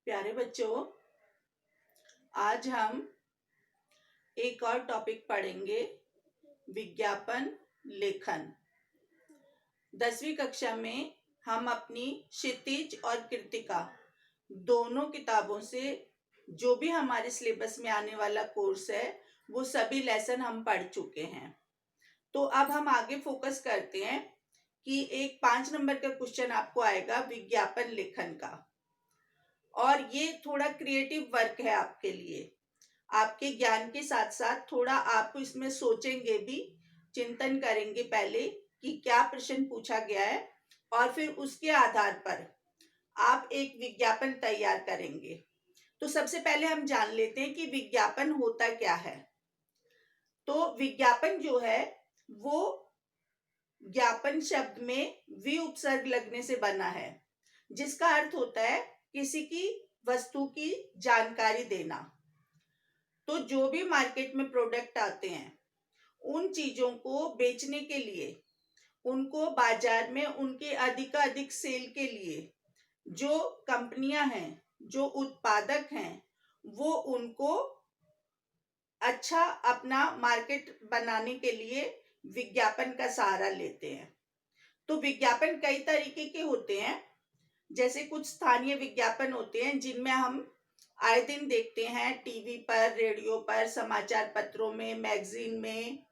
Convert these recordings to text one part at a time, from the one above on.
प्यारे बच्चों, आज हम एक और टॉपिक पढ़ेंगे, विज्ञापन लेखन। 10वीं कक्षा में हम अपनी क्षितिज और कृतिका दोनों किताबों से जो भी हमारे सिलेबस में आने वाला कोर्स है वो सभी लेसन हम पढ़ चुके हैं। तो अब हम आगे फोकस करते हैं कि एक 5 नंबर का क्वेश्चन आपको आएगा विज्ञापन लेखन का, और ये थोड़ा क्रिएटिव वर्क है आपके लिए। आपके ज्ञान के साथ साथ थोड़ा आप इसमें सोचेंगे भी, चिंतन करेंगे पहले कि क्या प्रश्न पूछा गया है, और फिर उसके आधार पर आप एक विज्ञापन तैयार करेंगे। तो सबसे पहले हम जान लेते हैं कि विज्ञापन होता क्या है। तो विज्ञापन जो है वो ज्ञापन शब्द में वि उपसर्ग लगने से बना है, जिसका अर्थ होता है किसी की वस्तु की जानकारी देना। तो जो भी मार्केट में प्रोडक्ट आते हैं उन चीजों को बेचने के लिए, उनको बाजार में उनके अधिकाधिक सेल के लिए जो कंपनियां हैं, जो उत्पादक हैं, वो उनको अच्छा अपना मार्केट बनाने के लिए विज्ञापन का सहारा लेते हैं। तो विज्ञापन कई तरीके के होते हैं। जैसे कुछ स्थानीय विज्ञापन होते हैं जिनमें हम आए दिन देखते हैं टीवी पर, रेडियो पर, समाचार पत्रों में, मैगजीन में।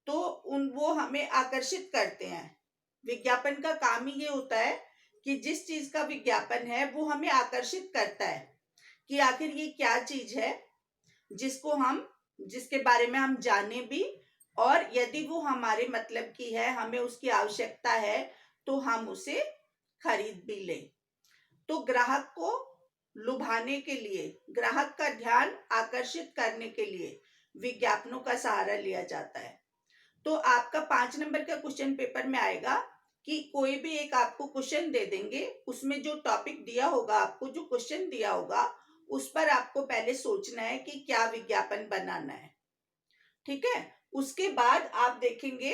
तो वो हमें आकर्षित करते हैं। विज्ञापन का काम ही ये होता है कि जिस चीज का विज्ञापन है वो हमें आकर्षित करता है कि आखिर ये क्या चीज है जिसके बारे में हम जाने भी, और यदि वो हमारे मतलब की है, हमें उसकी आवश्यकता है, तो हम उसे खरीद भी लें। तो ग्राहक को लुभाने के लिए, ग्राहक का ध्यान आकर्षित करने के लिए विज्ञापनों का सहारा लिया जाता है। तो आपका 5 नंबर का क्वेश्चन पेपर में आएगा कि कोई भी एक आपको क्वेश्चन दे देंगे, उसमें जो टॉपिक दिया होगा, आपको जो क्वेश्चन दिया होगा, उस पर आपको पहले सोचना है कि क्या विज्ञापन बनाना है। ठीक है, उसके बाद आप देखेंगे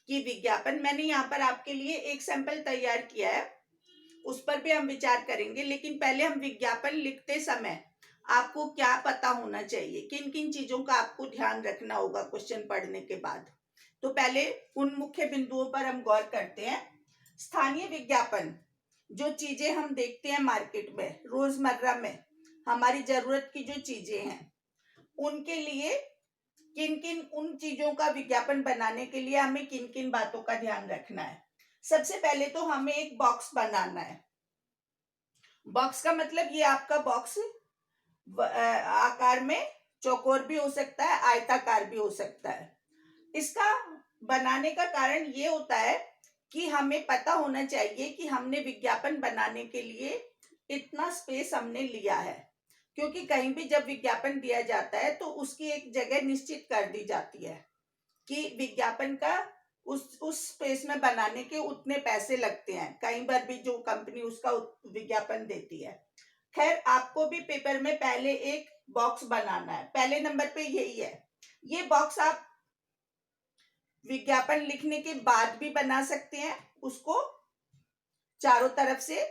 कि विज्ञापन, मैंने यहाँ पर आपके लिए एक सैंपल तैयार किया है, उस पर भी हम विचार करेंगे। लेकिन पहले हम विज्ञापन लिखते समय आपको क्या पता होना चाहिए, किन किन चीजों का आपको ध्यान रखना होगा क्वेश्चन पढ़ने के बाद। तो पहले उन मुख्य बिंदुओं पर हम गौर करते हैं। स्थानीय विज्ञापन, जो चीजें हम देखते हैं मार्केट में, रोजमर्रा में हमारी जरूरत की जो चीजें हैं, उनके लिए किन किन, उन चीजों का विज्ञापन बनाने के लिए हमें किन किन बातों का ध्यान रखना है। सबसे पहले तो हमें एक बॉक्स बनाना है। बॉक्स का मतलब ये आपका बॉक्स आकार में चौकोर भी हो सकता है, आयताकार भी हो सकता है। इसका बनाने का कारण ये होता है कि हमें पता होना चाहिए कि हमने विज्ञापन बनाने के लिए इतना स्पेस हमने लिया है, क्योंकि कहीं भी जब विज्ञापन दिया जाता है तो उसकी एक जगह निश्चित कर दी जाती है कि विज्ञापन का उस स्पेस में बनाने के उतने पैसे लगते हैं। कई बार भी जो कंपनी उसका विज्ञापन देती है। खैर, आपको भी पेपर में पहले एक बॉक्स बनाना है। पहले नंबर पे यही है। ये बॉक्स आप विज्ञापन लिखने के बाद भी बना सकते हैं। उसको चारों तरफ से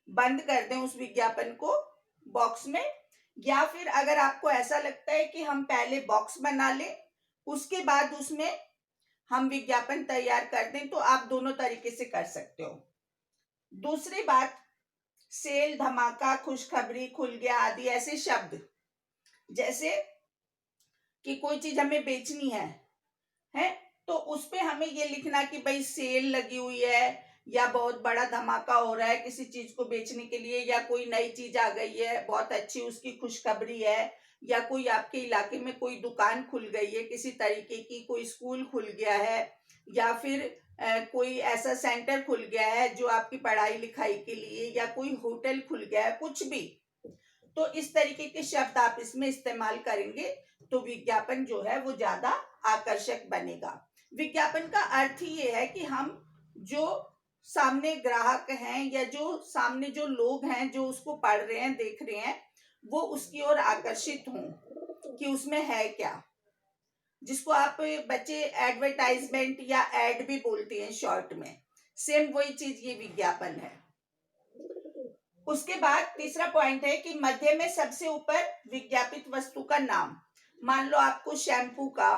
बंद कर दें उस विज्ञापन को बॉक्स में, या फिर अगर आपको ऐसा लगता है कि हम पहले बॉक्स बना लें उसके बाद उसमें हम विज्ञापन तैयार कर दें, तो आप दोनों तरीके से कर सकते हो। दूसरी बात, सेल, धमाका, खुशखबरी, खुल गया आदि ऐसे शब्द, जैसे कि कोई चीज हमें बेचनी है तो उस पे हमें ये लिखना कि भाई सेल लगी हुई है, या बहुत बड़ा धमाका हो रहा है किसी चीज को बेचने के लिए, या कोई नई चीज आ गई है बहुत अच्छी, उसकी खुशखबरी है, या कोई आपके इलाके में कोई दुकान खुल गई है किसी तरीके की, कोई स्कूल खुल गया है, या फिर कोई ऐसा सेंटर खुल गया है जो आपकी पढ़ाई लिखाई के लिए, या कोई होटल खुल गया है, कुछ भी। तो इस तरीके के शब्द आप इसमें इस्तेमाल करेंगे तो विज्ञापन जो है वो ज्यादा आकर्षक बनेगा। विज्ञापन का अर्थ ही ये है कि हम जो सामने ग्राहक हैं, या जो सामने जो लोग हैं जो उसको पढ़ रहे हैं, देख रहे हैं, वो उसकी ओर आकर्षित हों कि उसमें है क्या, जिसको आप बच्चे एडवर्टाइजमेंट या एड भी बोलते हैं शॉर्ट में। सेम वही चीज ये विज्ञापन है। उसके बाद तीसरा पॉइंट है कि मध्य में सबसे ऊपर विज्ञापित वस्तु का नाम। मान लो आपको शैम्पू का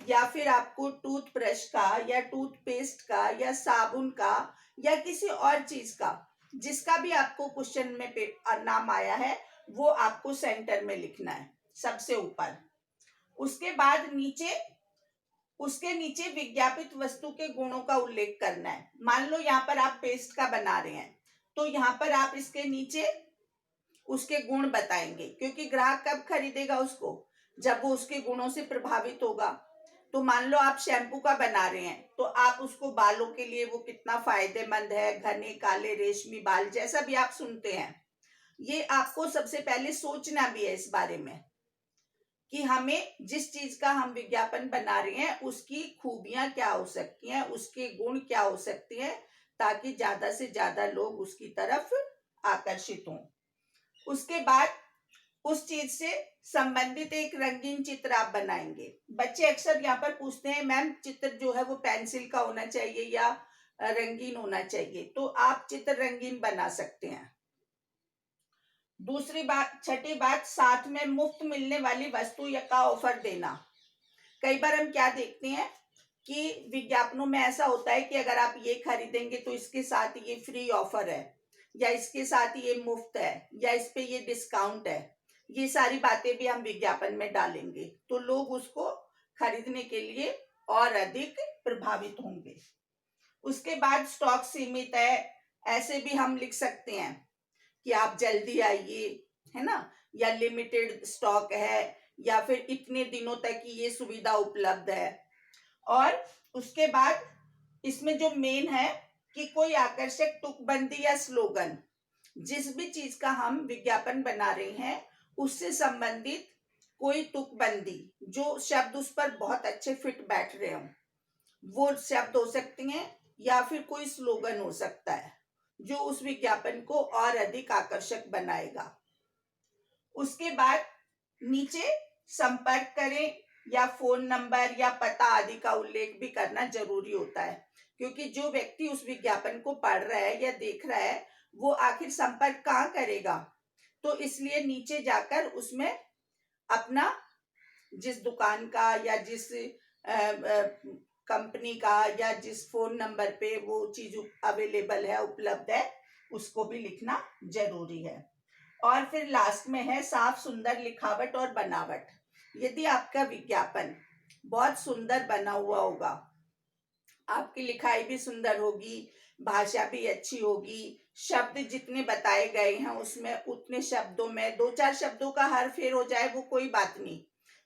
या फिर आपको टूथब्रश का या टूथपेस्ट का या साबुन का या किसी और चीज का, जिसका भी आपको क्वेश्चन में नाम आया है, वो आपको सेंटर में लिखना है सबसे ऊपर। उसके बाद उसके नीचे विज्ञापित वस्तु के गुणों का उल्लेख करना है। मान लो यहाँ पर आप पेस्ट का बना रहे हैं, तो यहाँ पर आप इसके नीचे उसके गुण बताएंगे, क्योंकि ग्राहक कब खरीदेगा उसको, जब वो उसके गुणों से प्रभावित होगा। तो मान लो आप शैम्पू का बना रहे हैं, तो आप उसको बालों के लिए वो कितना फायदेमंद है, घने काले रेशमी बाल, जैसा भी आप सुनते हैं, ये आपको सबसे पहले सोचना भी है इस बारे में कि हमें जिस चीज का हम विज्ञापन बना रहे हैं उसकी खूबियां क्या हो सकती हैं, उसके गुण क्या हो सकते हैं, ताकि ज्यादा से ज्यादा लोग उसकी तरफ आकर्षित हों। उसके बाद उस चीज से संबंधित एक रंगीन चित्र आप बनाएंगे। बच्चे अक्सर यहाँ पर पूछते हैं, मैम चित्र जो है वो पेंसिल का होना चाहिए या रंगीन होना चाहिए, तो आप चित्र रंगीन बना सकते हैं। दूसरी बात, छठी बात, साथ में मुफ्त मिलने वाली वस्तु या का ऑफर देना। कई बार हम क्या देखते हैं कि विज्ञापनों में ऐसा होता है कि अगर आप ये खरीदेंगे तो इसके साथ ये फ्री ऑफर है, या इसके साथ ये मुफ्त है, या इस पे ये डिस्काउंट है। ये सारी बातें भी हम विज्ञापन में डालेंगे, तो लोग उसको खरीदने के लिए और अधिक प्रभावित होंगे। उसके बाद स्टॉक सीमित है, ऐसे भी हम लिख सकते हैं कि आप जल्दी आइए, है ना, या लिमिटेड स्टॉक है, या फिर इतने दिनों तक की ये सुविधा उपलब्ध है। और उसके बाद इसमें जो मेन है कि कोई आकर्षक तुकबंदी या स्लोगन, जिस भी चीज का हम विज्ञापन बना रहे हैं उससे संबंधित कोई तुकबंदी, जो शब्द उस पर बहुत अच्छे फिट बैठ रहे हो, वो शब्द हो सकते हैं, या फिर कोई स्लोगन हो सकता है जो उस विज्ञापन को और अधिक आकर्षक बनाएगा। उसके बाद नीचे संपर्क करें या फोन नंबर या पता आदि का उल्लेख भी करना जरूरी होता है, क्योंकि जो व्यक्ति उस विज्ञापन को पढ़ रहा है या देख रहा है वो आखिर संपर्क कहाँ करेगा। तो इसलिए नीचे जाकर उसमें अपना जिस दुकान का या जिस कंपनी का या जिस फोन नंबर पे वो चीज अवेलेबल है, उपलब्ध है, उसको भी लिखना जरूरी है। और फिर लास्ट में है साफ सुंदर लिखावट और बनावट। यदि आपका विज्ञापन बहुत सुंदर बना हुआ होगा, आपकी लिखाई भी सुंदर होगी, भाषा भी अच्छी होगी, शब्द जितने बताए गए हैं उसमें उतने शब्दों में 2-4 शब्दों का हर फेर हो जाए वो कोई बात नहीं,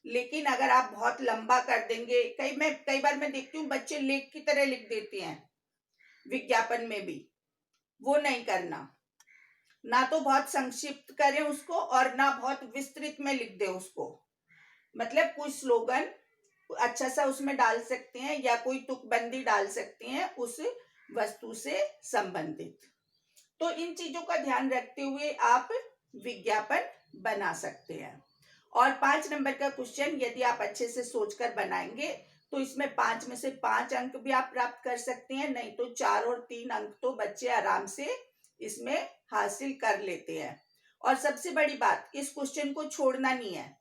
लेकिन अगर आप बहुत लंबा कर देंगे, कई बार मैं देखती हूँ बच्चे लेख की तरह लिख देते हैं विज्ञापन में भी, वो नहीं करना। ना तो बहुत संक्षिप्त करें उसको और ना बहुत विस्तृत में लिख दे उसको। मतलब कोई स्लोगन अच्छा सा उसमें डाल सकते हैं या कोई तुकबंदी डाल सकते हैं उस वस्तु से संबंधित। तो इन चीजों का ध्यान रखते हुए आप विज्ञापन बना सकते हैं। और 5 नंबर का क्वेश्चन यदि आप अच्छे से सोचकर बनाएंगे तो इसमें 5 में से 5 अंक भी आप प्राप्त कर सकते हैं, नहीं तो 4 और 3 अंक तो बच्चे आराम से इसमें हासिल कर लेते हैं। और सबसे बड़ी बात, इस क्वेश्चन को छोड़ना नहीं है,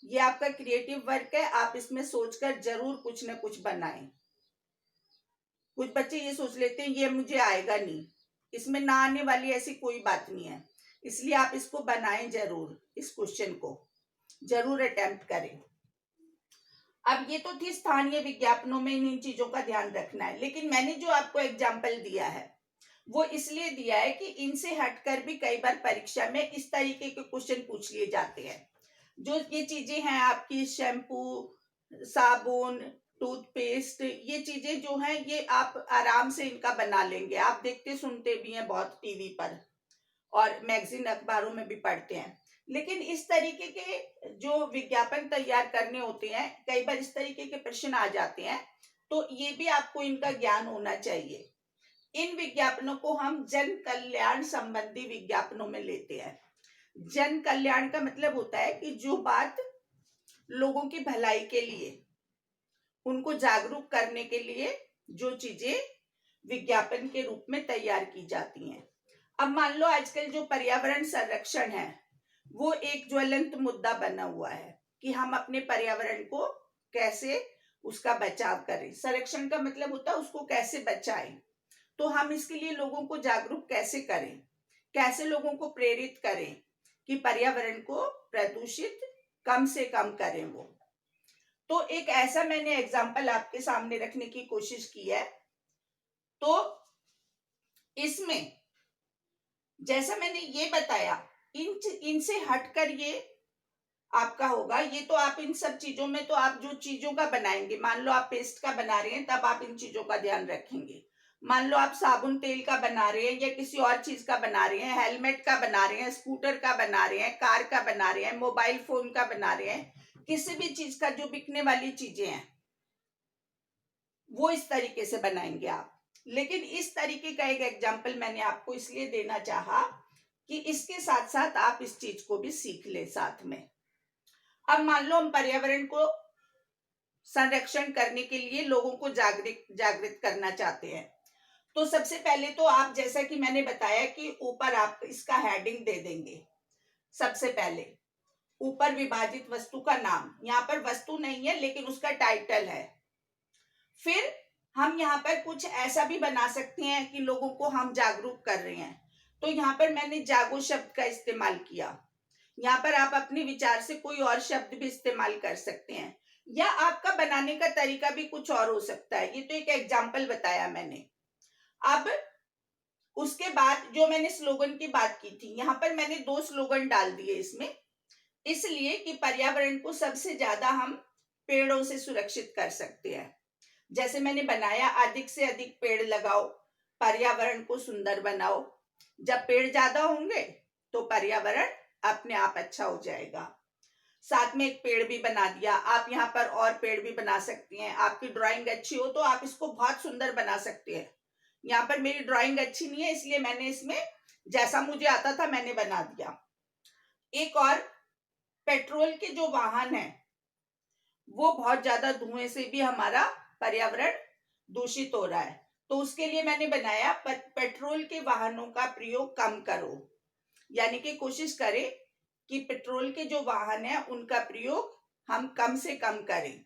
ये आपका क्रिएटिव वर्क है, आप इसमें सोचकर जरूर कुछ ना कुछ बनाएं। कुछ बच्चे ये सोच लेते हैं ये मुझे आएगा नहीं, इसमें ना आने वाली ऐसी कोई बात नहीं है, इसलिए आप इसको बनाएं जरूर, इस क्वेश्चन को जरूर अटेम्प्ट करें। अब ये तो थी स्थानीय विज्ञापनों में इन चीजों का ध्यान रखना है, लेकिन मैंने जो आपको एग्जाम्पल दिया है वो इसलिए दिया है कि इनसे हटकर भी कई बार परीक्षा में इस तरीके के क्वेश्चन पूछ लिए जाते हैं। जो ये चीजें हैं आपकी शैम्पू, साबुन, टूथपेस्ट, ये चीजें जो हैं ये आप आराम से इनका बना लेंगे, आप देखते सुनते भी हैं बहुत टीवी पर और मैगजीन अखबारों में भी पढ़ते हैं। लेकिन इस तरीके के जो विज्ञापन तैयार करने होते हैं, कई बार इस तरीके के प्रश्न आ जाते हैं, तो ये भी आपको इनका ज्ञान होना चाहिए। इन विज्ञापनों को हम जन कल्याण संबंधी विज्ञापनों में लेते हैं। जन कल्याण का मतलब होता है कि जो बात लोगों की भलाई के लिए, उनको जागरूक करने के लिए जो चीजें विज्ञापन के रूप में तैयार की जाती हैं। अब मान लो आजकल जो पर्यावरण संरक्षण है वो एक ज्वलंत मुद्दा बना हुआ है कि हम अपने पर्यावरण को कैसे उसका बचाव करें। संरक्षण का मतलब होता है उसको कैसे बचाएं। तो हम इसके लिए लोगों को जागरूक कैसे करें, कैसे लोगों को प्रेरित करें कि पर्यावरण को प्रदूषित कम से कम करें वो। तो एक ऐसा मैंने एग्जाम्पल आपके सामने रखने की कोशिश की है। तो इसमें जैसा मैंने ये बताया, इनसे हटकर ये आपका होगा। ये तो आप इन सब चीजों में तो आप जो चीजों का बनाएंगे, मान लो आप पेस्ट का बना रहे हैं तब आप इन चीजों का ध्यान रखेंगे। मान लो आप साबुन तेल का बना रहे हैं या किसी और चीज का बना रहे हैं, हेलमेट का बना रहे हैं, स्कूटर का बना रहे हैं, कार का बना रहे हैं, मोबाइल फोन का बना रहे हैं, किसी भी चीज का जो बिकने वाली चीजें हैं वो इस तरीके से बनाएंगे आप। लेकिन इस तरीके का एक एग्जाम्पल मैंने आपको इसलिए देना चाहा कि इसके साथ साथ आप इस चीज को भी सीख ले साथ में। अब मान लो हम पर्यावरण को संरक्षण करने के लिए लोगों को जागृत करना चाहते हैं। तो सबसे पहले तो आप, जैसा कि मैंने बताया कि ऊपर आप इसका हेडिंग दे देंगे। सबसे पहले ऊपर विभाजित वस्तु का नाम, यहाँ पर वस्तु नहीं है लेकिन उसका टाइटल है। फिर हम यहाँ पर कुछ ऐसा भी बना सकते हैं कि लोगों को हम जागरूक कर रहे हैं। तो यहाँ पर मैंने जागो शब्द का इस्तेमाल किया। यहाँ पर आप अपने विचार से कोई और शब्द भी इस्तेमाल कर सकते हैं या आपका बनाने का तरीका भी कुछ और हो सकता है। ये तो एक एग्जाम्पल बताया मैंने। अब उसके बाद जो मैंने स्लोगन की बात की थी, यहाँ पर मैंने 2 स्लोगन डाल दिए इसमें, इसलिए कि पर्यावरण को सबसे ज्यादा हम पेड़ों से सुरक्षित कर सकते हैं। जैसे मैंने बनाया, अधिक से अधिक पेड़ लगाओ, पर्यावरण को सुंदर बनाओ। जब पेड़ ज्यादा होंगे तो पर्यावरण अपने आप अच्छा हो जाएगा। साथ में एक पेड़ भी बना दिया। आप यहाँ पर और पेड़ भी बना सकती हैं। आपकी ड्राइंग अच्छी हो तो आप इसको बहुत सुंदर बना सकते हैं। यहाँ पर मेरी ड्राइंग अच्छी नहीं है इसलिए मैंने इसमें जैसा मुझे आता था मैंने बना दिया। एक और, पेट्रोल के जो वाहन है वो बहुत ज्यादा धुएं से भी हमारा पर्यावरण दूषित हो रहा है। तो उसके लिए मैंने बनाया पेट्रोल के वाहनों का प्रयोग कम करो। यानी कि कोशिश करें कि पेट्रोल के जो वाहन है उनका प्रयोग हम कम से कम करें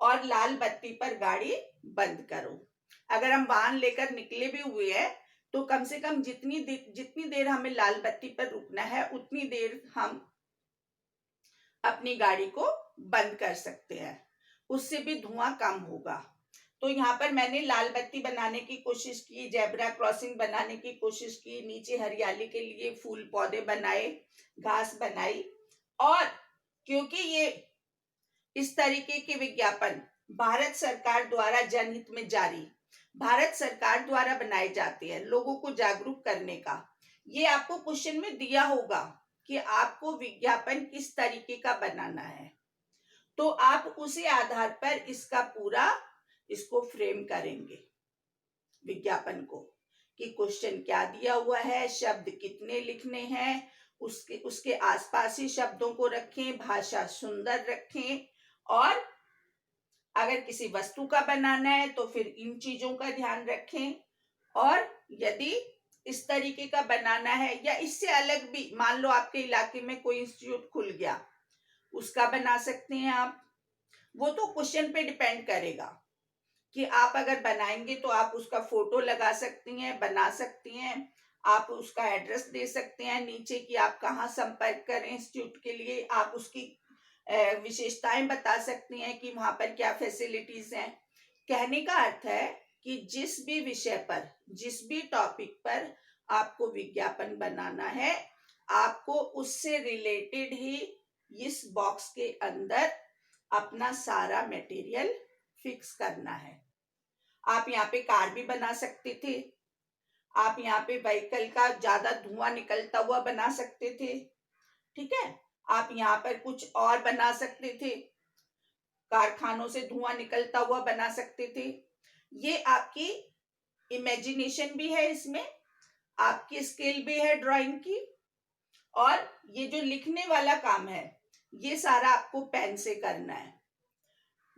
और लाल बत्ती पर गाड़ी बंद करो। अगर हम वाहन लेकर निकले भी हुए हैं तो कम से कम जितनी देर हमें लाल बत्ती पर रुकना है उतनी देर हम अपनी गाड़ी को बंद कर सकते हैं, उससे भी धुआं कम होगा। तो यहाँ पर मैंने लाल बत्ती बनाने की कोशिश की, जेब्रा क्रॉसिंग बनाने की कोशिश की, नीचे हरियाली के लिए फूल पौधे बनाए, घास बनाई। और क्योंकि ये इस तरीके के विज्ञापन भारत सरकार द्वारा जनहित में जारी, भारत सरकार द्वारा बनाए जाते हैं लोगों को जागरूक करने का। ये आपको क्वेश्चन में दिया होगा कि आपको विज्ञापन किस तरीके का बनाना है, तो आप उसी आधार पर इसका पूरा इसको फ्रेम करेंगे विज्ञापन को, कि क्वेश्चन क्या दिया हुआ है, शब्द कितने लिखने हैं, उसके आसपास ही शब्दों को रखें, भाषा सुंदर रखें। और अगर किसी वस्तु का बनाना है तो फिर इन चीजों का ध्यान रखें। और यदि इस तरीके का बनाना है या इससे अलग भी, मान लो आपके इलाके में कोई इंस्टीट्यूट खुल गया, उसका बना सकते हैं आप। वो तो क्वेश्चन पे डिपेंड करेगा कि आप अगर बनाएंगे तो आप उसका फोटो लगा सकती हैं, बना सकती हैं, आप उसका एड्रेस दे सकते हैं नीचे कि आप कहाँ संपर्क करें इंस्टीट्यूट के लिए। आप उसकी विशेषताएं बता सकती हैं कि वहां पर क्या फैसिलिटीज हैं। कहने का अर्थ है कि जिस भी विषय पर, जिस भी टॉपिक पर आपको विज्ञापन बनाना है, आपको उससे रिलेटेड ही इस बॉक्स के अंदर अपना सारा मटेरियल फिक्स करना है। आप यहाँ पे कार भी बना सकते थे, आप यहाँ पे व्हीकल का ज्यादा धुआं निकलता हुआ बना सकते थे, ठीक है। आप यहाँ पर कुछ और बना सकते थे, कारखानों से धुआं निकलता हुआ बना सकते थे। ये आपकी इमेजिनेशन भी है, इसमें आपकी स्किल भी है ड्राइंग की। और ये जो लिखने वाला काम है ये सारा आपको पेन से करना है।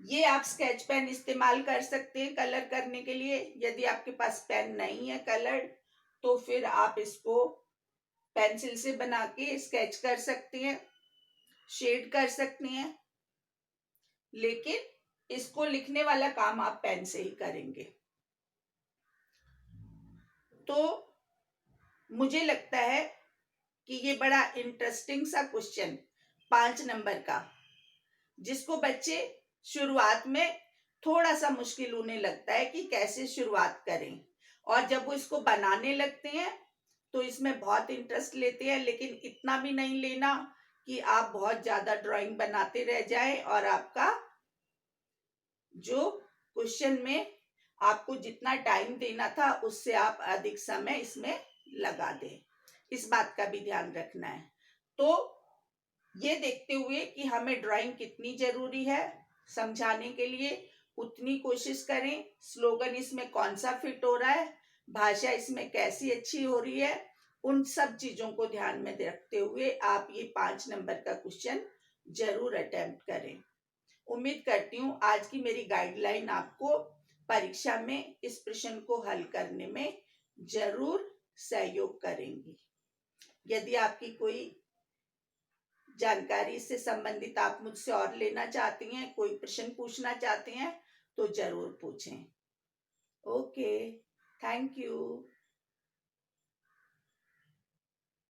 ये आप स्केच पेन इस्तेमाल कर सकते हैं कलर करने के लिए। यदि आपके पास पेन नहीं है कलर, तो फिर आप इसको पेंसिल से बना के स्केच कर सकती हैं, शेड कर सकती हैं, लेकिन इसको लिखने वाला काम आप पेन से ही करेंगे। तो मुझे लगता है कि ये बड़ा इंटरेस्टिंग सा क्वेश्चन 5 नंबर का, जिसको बच्चे शुरुआत में थोड़ा सा मुश्किल उन्हें लगता है कि कैसे शुरुआत करें, और जब वो इसको बनाने लगते हैं तो इसमें बहुत इंटरेस्ट लेते हैं, लेकिन इतना भी नहीं लेना कि आप बहुत ज्यादा ड्राइंग बनाते रह जाएं और आपका जो क्वेश्चन में आपको जितना टाइम देना था उससे आप अधिक समय इसमें लगा दें। इस बात का भी ध्यान रखना है। तो ये देखते हुए कि हमें ड्राइंग कितनी जरूरी है समझाने के लिए, उतनी कोशिश करें। स्लोगन इसमें कौन सा फिट हो रहा है, भाषा इसमें कैसी अच्छी हो रही है, उन सब चीजों को ध्यान में रखते हुए आप ये 5 नंबर का क्वेश्चन जरूर अटेम्प्ट करें। उम्मीद करती हूँ आज की मेरी गाइडलाइन आपको परीक्षा में इस प्रश्न को हल करने में जरूर सहयोग करेंगी। यदि आपकी कोई जानकारी से संबंधित आप मुझसे और लेना चाहती हैं, कोई प्रश्न पूछना चाहते हैं, तो जरूर पूछें। Okay, thank you.